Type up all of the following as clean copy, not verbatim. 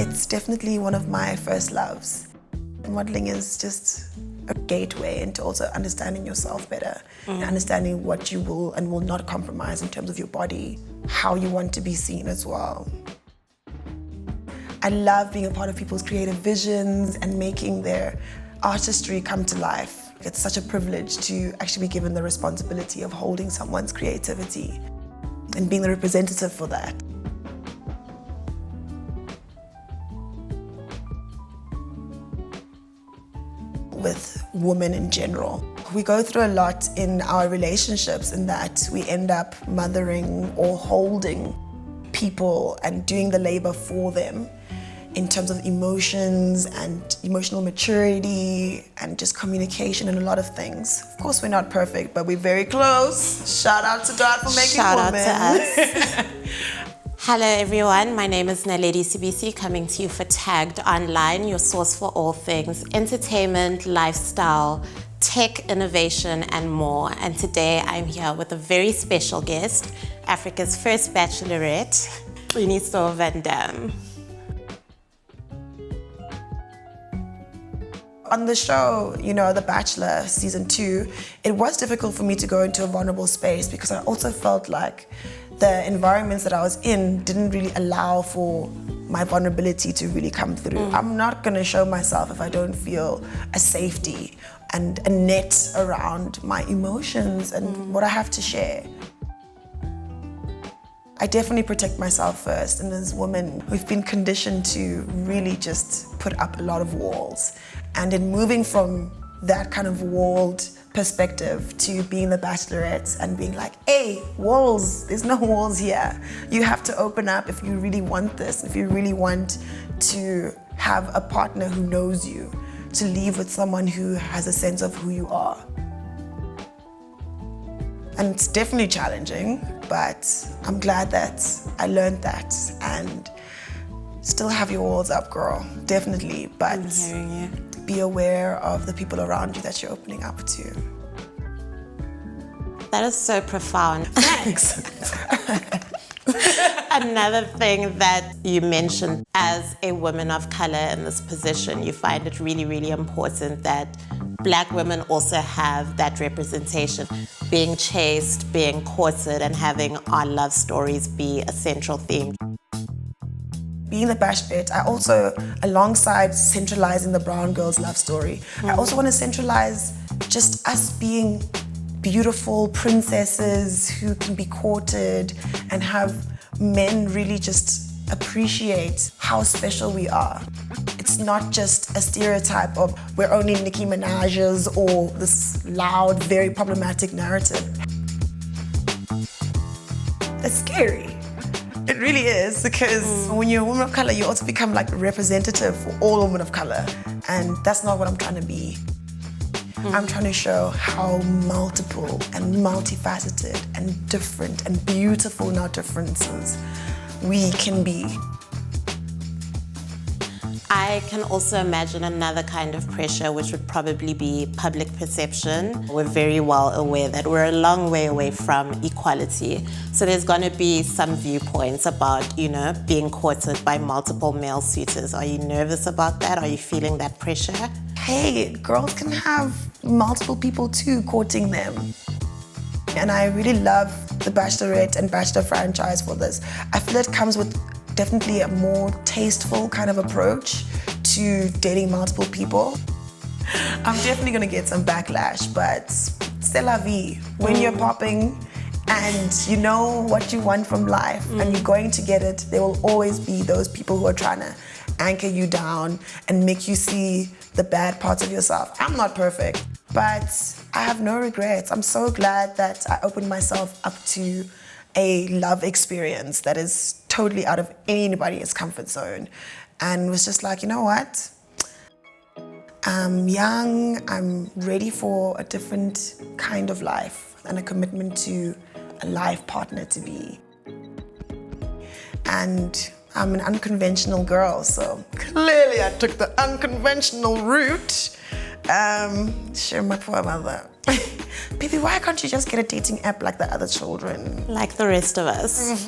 It's definitely one of my first loves. Modeling is just a gateway into also understanding yourself better, and understanding what you will and will not compromise in terms of your body, how you want to be seen as well. I love being a part of people's creative visions and making their artistry come to life. It's such a privilege to actually be given the responsibility of holding someone's creativity and being the representative for that. With women in general, we go through a lot in our relationships in that we end up mothering or holding people and doing the labor for them in terms of emotions and emotional maturity and just communication and a lot of things. Of course, we're not perfect, but we're very close. Shout out to God for making women. Shout out to us. Hello everyone, my name is Naledi Sibisi, coming to you for Tagged Online, your source for all things entertainment, lifestyle, tech, innovation, and more. And today I'm here with a very special guest, Africa's first Bachelorette, Qiniso Van Damme. On the show, you know, The Bachelor season 2, it was difficult for me to go into a vulnerable space because I also felt like the environments that I was in didn't really allow for my vulnerability to really come through. I'm not gonna show myself if I don't feel a safety and a net around my emotions and what I have to share. I definitely protect myself first, and as women, we've been conditioned to really just put up a lot of walls. And in moving from that kind of walled perspective to being the Bachelorette and being like, hey, walls, there's no walls here. You have to open up if you really want this, if you really want to have a partner who knows you, to leave with someone who has a sense of who you are. And it's definitely challenging, but I'm glad that I learned that. And still have your walls up, girl, definitely. But I'm hearing you. Be aware of the people around you that you're opening up to. That is so profound. Thanks. Another thing that you mentioned, as a woman of color in this position, you find it really, really important that Black women also have that representation, being chased, being courted, and having our love stories be a central theme. Being the Bachelorette, I also, alongside centralizing the brown girl's love story, I also want to centralize just us being beautiful princesses who can be courted and have men really just appreciate how special we are. It's not just a stereotype of we're only Nicki Minaj's or this loud, very problematic narrative. It's scary. It really is, because when you're a woman of color, you also become like a representative for all women of color. And that's not what I'm trying to be. I'm trying to show how multiple and multifaceted and different and beautiful in our differences we can be. I can also imagine another kind of pressure, which would probably be public perception. We're very well aware that we're a long way away from equality. So there's going to be some viewpoints about, you know, being courted by multiple male suitors. Are you nervous about that? Are you feeling that pressure? Hey, girls can have multiple people too courting them. And I really love the Bachelorette and Bachelor franchise for this. I feel it comes with definitely a more tasteful kind of approach to dating multiple people. I'm definitely gonna get some backlash, but c'est la vie. When you're popping and you know what you want from life and you're going to get it, there will always be those people who are trying to anchor you down and make you see the bad parts of yourself. I'm not perfect, but I have no regrets. I'm so glad that I opened myself up to a love experience that is totally out of anybody's comfort zone, and was just like, you know what? I'm young, I'm ready for a different kind of life and a commitment to a life partner to be. And I'm an unconventional girl, so clearly I took the unconventional route. Share my poor mother. Baby, why can't you just get a dating app like the other children? Like the rest of us.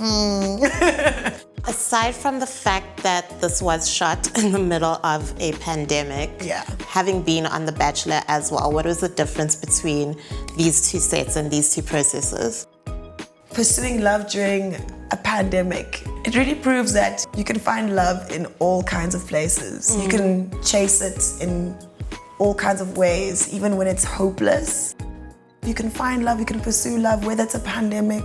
Aside from the fact that this was shot in the middle of a pandemic, Yeah. having been on The Bachelor as well, what was the difference between these two sets and these two processes? Pursuing love during a pandemic, it really proves that you can find love in all kinds of places. You can chase it in all kinds of ways, even when it's hopeless. You can find love, you can pursue love, whether it's a pandemic,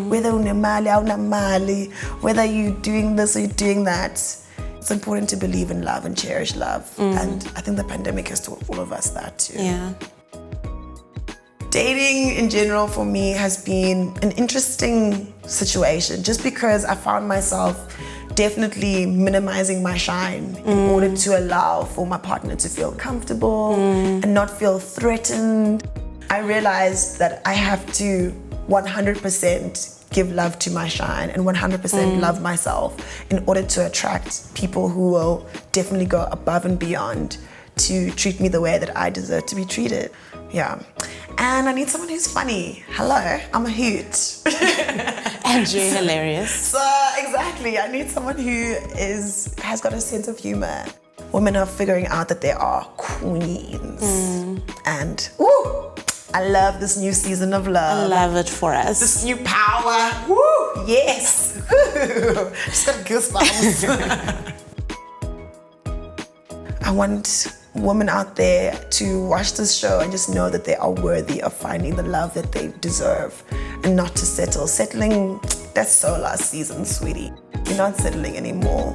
whether unemali, awunamali, whether you're doing this or you're doing that. It's important to believe in love and cherish love. And I think the pandemic has taught all of us that too. Yeah. Dating in general for me has been an interesting situation just because I found myself definitely minimizing my shine in order to allow for my partner to feel comfortable and not feel threatened. I realized that I have to 100% give love to my shine and 100% love myself in order to attract people who will definitely go above and beyond to treat me the way that I deserve to be treated. Yeah. And I need someone who's funny. Hello, I'm a hoot. And you're hilarious. So exactly, I need someone who has got a sense of humor. Women are figuring out that they are queens. And woo! I love this new season of love. I love it for us. This new power. Woo! Yes! Just got goosebumps. I want women out there to watch this show and just know that they are worthy of finding the love that they deserve and not to settle. Settling, that's so last season, sweetie. You're not settling anymore.